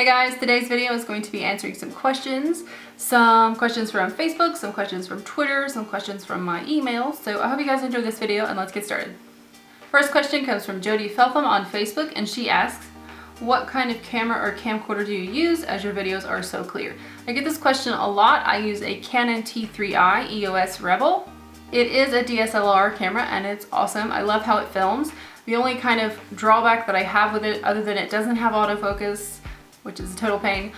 Hey guys, today's video is going to be answering some questions from Facebook, some questions from Twitter, some questions from my email. So I hope you guys enjoy this video and let's get started. First question comes from Jody Feltham on Facebook and she asks, what kind of camera or camcorder do you use as your videos are so clear? I get this question a lot. I use a Canon T3i EOS Rebel. It is a DSLR camera and it's awesome. I love how it films. The only kind of drawback that I have with it, other than it doesn't have autofocus, which is a total pain,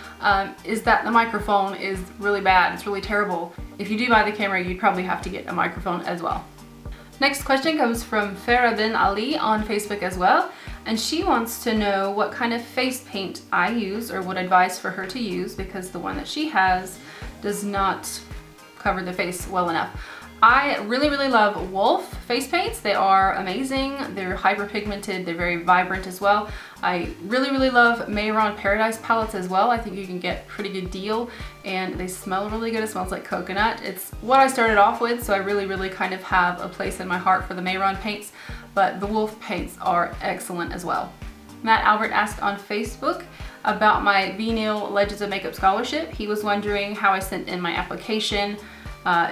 is that the microphone is really bad. It's really terrible. If you do buy the camera, you'd probably have to get a microphone as well. Next question comes from Farah Bin Ali on Facebook as well, and she wants to know what kind of face paint I use or what advice for her to use because the one that she has does not cover the face well enough. I really love Wolf face paints. They are amazing. They're hyperpigmented. They're very vibrant as well. I really love Mayron Paradise palettes as well. I think you can get a pretty good deal and they smell really good. It smells like coconut. It's what I started off with, so I really kind of have a place in my heart for the Mayron paints, but the Wolf paints are excellent as well. Matt Albert asked on Facebook about my VNeil Legends of Makeup Scholarship. He was wondering how I sent in my application.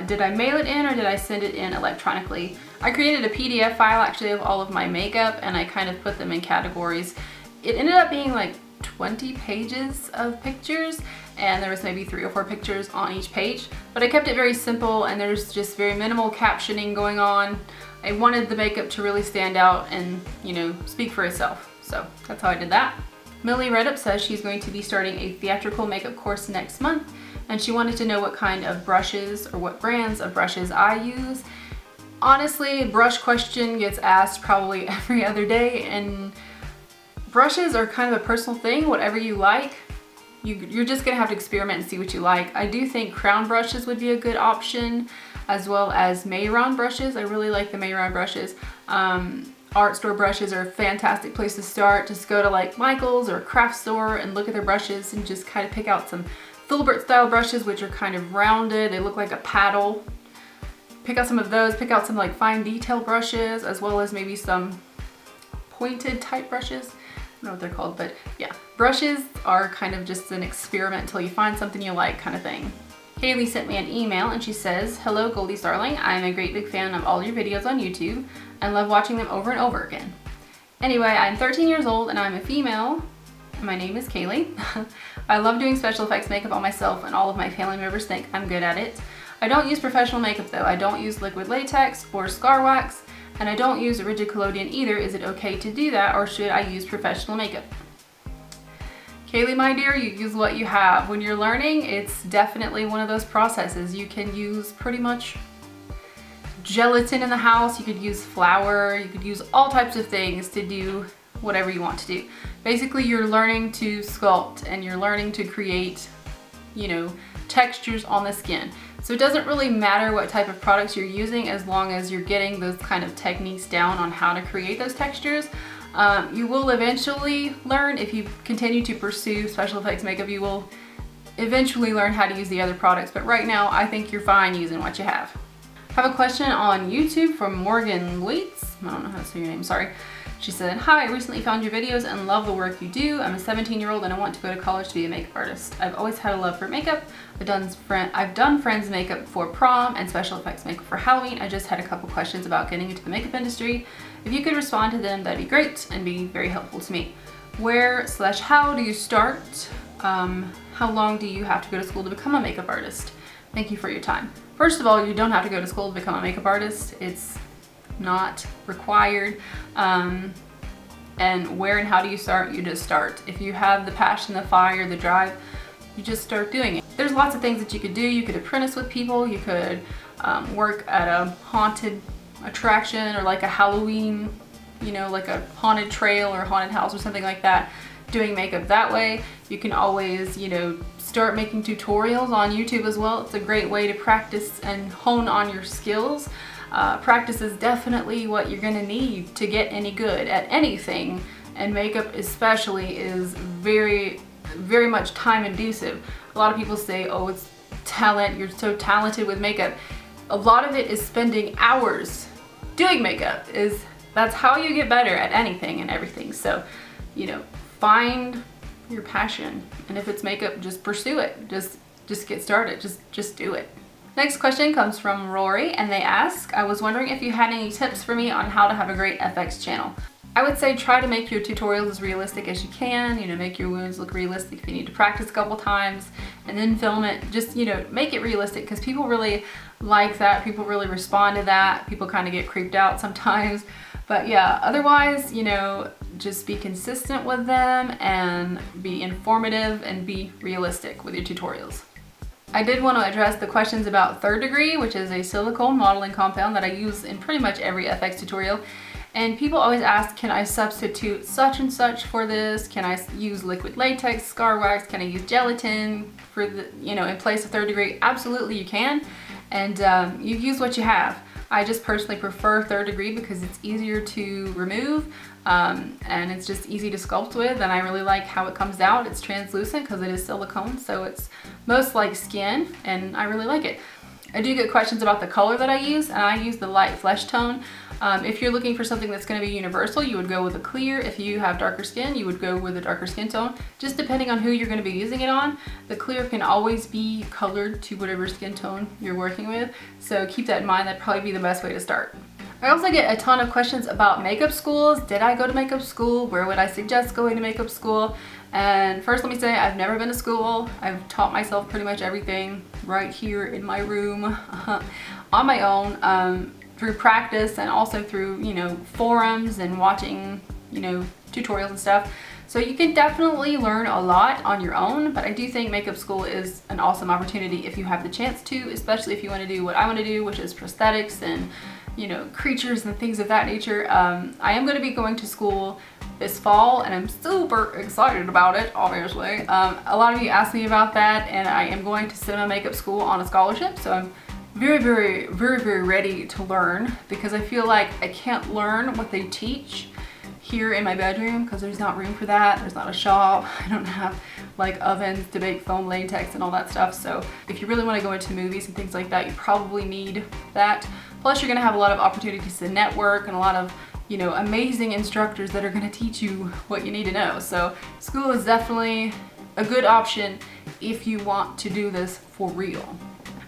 Did I mail it in or did I send it in electronically? I created a PDF file actually of all of my makeup and I kind of put them in categories. It ended up being like 20 pages of pictures and there was maybe 3 or 4 pictures on each page, but I kept it very simple and there's just very minimal captioning going on. I wanted the makeup to really stand out and, you know, speak for itself. So that's how I did that. Millie Redup says she's going to be starting a theatrical makeup course next month and she wanted to know what kind of brushes or what brands of brushes I use. Honestly, brush question gets asked probably every other day and brushes are kind of a personal thing. Whatever you like, you're just gonna have to experiment and see what you like. I do think crown brushes would be a good option as well as Mayron brushes. I really like the Mayron brushes. Art store brushes are a fantastic place to start. Just go to like Michael's or a craft store and look at their brushes and just kind of pick out some filbert style brushes which are kind of rounded. They look like a paddle. Pick out some of those. Pick out some like fine detail brushes as well as maybe some pointed type brushes. I don't know what they're called, but yeah. Brushes are kind of just an experiment until you find something you like kind of thing. Kaylee sent me an email and she says, hello Goldie's Darling, I'm a great big fan of all your videos on YouTube and love watching them over and over again. Anyway, I'm 13 years old and I'm a female. My name is Kaylee. I love doing special effects makeup on myself and all of my family members think I'm good at it. I don't use professional makeup though. I don't use liquid latex or scar wax and I don't use rigid collodion either. Is it okay to do that or should I use professional makeup? Kaylee, my dear, you use what you have. When you're learning, it's definitely one of those processes. You can use pretty much gelatin in the house, you could use flour, you could use all types of things to do whatever you want to do. Basically, you're learning to sculpt and you're learning to create, you know, textures on the skin. So it doesn't really matter what type of products you're using as long as you're getting those kind of techniques down on how to create those textures. You will eventually learn, if you continue to pursue special effects makeup, you will eventually learn how to use the other products. But right now, I think you're fine using what you have. I have a question on YouTube from Morgan Leitz. I don't know how to say your name, sorry. She said, hi, I recently found your videos and love the work you do. I'm a 17-year-old and I want to go to college to be a makeup artist. I've always had a love for makeup. I've done friends makeup for prom and special effects makeup for Halloween. I just had a couple questions about getting into the makeup industry. If you could respond to them, that'd be great and be very helpful to me. Where/how do you start? How long do you have to go to school to become a makeup artist? Thank you for your time. First of all, you don't have to go to school to become a makeup artist. It's not required. And where and how do you start? You just start. If you have the passion, the fire, the drive, you just start doing it. There's lots of things that you could do. You could apprentice with people. You could work at a haunted attraction or like a Halloween, you know, like a haunted trail or haunted house or something like that, doing makeup that way. You can always, you know, start making tutorials on YouTube as well. It's a great way to practice and hone on your skills. Practice is definitely what you're gonna need to get any good at anything, and makeup especially is very much time inducive. A lot of people say, oh, it's talent, you're so talented with makeup. A lot of it is spending hours doing makeup. That's how you get better at anything and everything. So, you know, find your passion. And if it's makeup, just pursue it. Just get started. Just do it. Next question comes from Rory, and they ask, I was wondering if you had any tips for me on how to have a great FX channel. I would say try to make your tutorials as realistic as you can, you know, make your wounds look realistic if you need to practice a couple times, and then film it. Just, you know, make it realistic, because people really like that. People really respond to that. People kind of get creeped out sometimes. But yeah, otherwise, you know, just be consistent with them and be informative and be realistic with your tutorials. I did want to address the questions about third degree, which is a silicone modeling compound that I use in pretty much every FX tutorial. And people always ask, can I substitute such and such for this? Can I use liquid latex, scar wax? Can I use gelatin for the, you know, in place of third degree? Absolutely you can. And you use what you have. I just personally prefer third degree because it's easier to remove and it's just easy to sculpt with, and I really like how it comes out. It's translucent because it is silicone, so it's most like skin, and I really like it. I do get questions about the color that I use, and I use the light flesh tone. If you're looking for something that's going to be universal, you would go with a clear. If you have darker skin, you would go with a darker skin tone. Just depending on who you're going to be using it on, the clear can always be colored to whatever skin tone you're working with. So keep that in mind. That'd probably be the best way to start. I also get a ton of questions about makeup schools. Did I go to makeup school? Where would I suggest going to makeup school? And first, let me say I've never been to school. I've taught myself pretty much everything right here in my room on my own. Through practice and also through, you know, forums and watching, you know, tutorials and stuff. So you can definitely learn a lot on your own, but I do think makeup school is an awesome opportunity if you have the chance to, especially if you want to do what I want to do, which is prosthetics and, you know, creatures and things of that nature. I am going to be going to school this fall, and I'm super excited about it, obviously. A lot of you asked me about that, and I am going to cinema makeup school on a scholarship, so I'm very ready to learn, because I feel like I can't learn what they teach here in my bedroom because there's not room for that. There's not a shop. I don't have like ovens to bake foam latex and all that stuff. So if you really want to go into movies and things like that, you probably need that. Plus you're going to have a lot of opportunities to network and a lot of, you know, amazing instructors that are going to teach you what you need to know. So school is definitely a good option if you want to do this for real.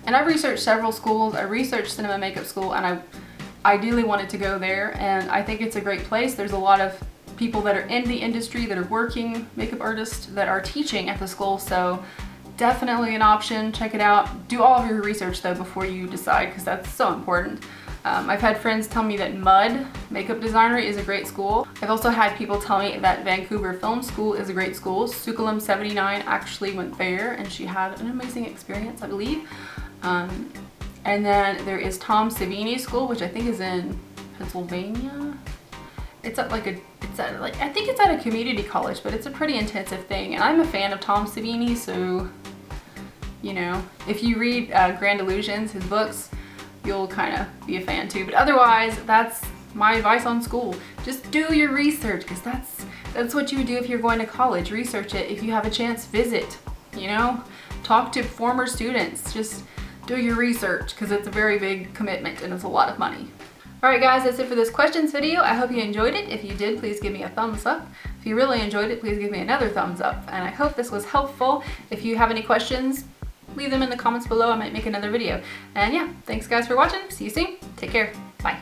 And I've researched several schools. I researched cinema makeup school, and I ideally wanted to go there, and I think it's a great place. There's a lot of people that are in the industry that are working makeup artists that are teaching at the school, so definitely an option. Check it out. Do all of your research though before you decide, because that's so important. I've had friends tell me that Mud Makeup Designer is a great school. I've also had people tell me that Vancouver Film School is a great school. Sukulam 79 actually went there, and she had an amazing experience, I believe. And then there is Tom Savini School, which I think is in Pennsylvania. It's at like I think it's at a community college, but it's a pretty intensive thing. And I'm a fan of Tom Savini, so, you know, if you read Grand Illusions, his books, you'll kind of be a fan too. But otherwise, that's my advice on school. Just do your research, because that's what you would do if you're going to college. Research it. If you have a chance, visit, you know, talk to former students. Just do your research, because it's a very big commitment and it's a lot of money. Alright guys, that's it for this questions video. I hope you enjoyed it. If you did, please give me a thumbs up. If you really enjoyed it, please give me another thumbs up. And I hope this was helpful. If you have any questions, leave them in the comments below. I might make another video. And yeah, thanks guys for watching. See you soon. Take care. Bye.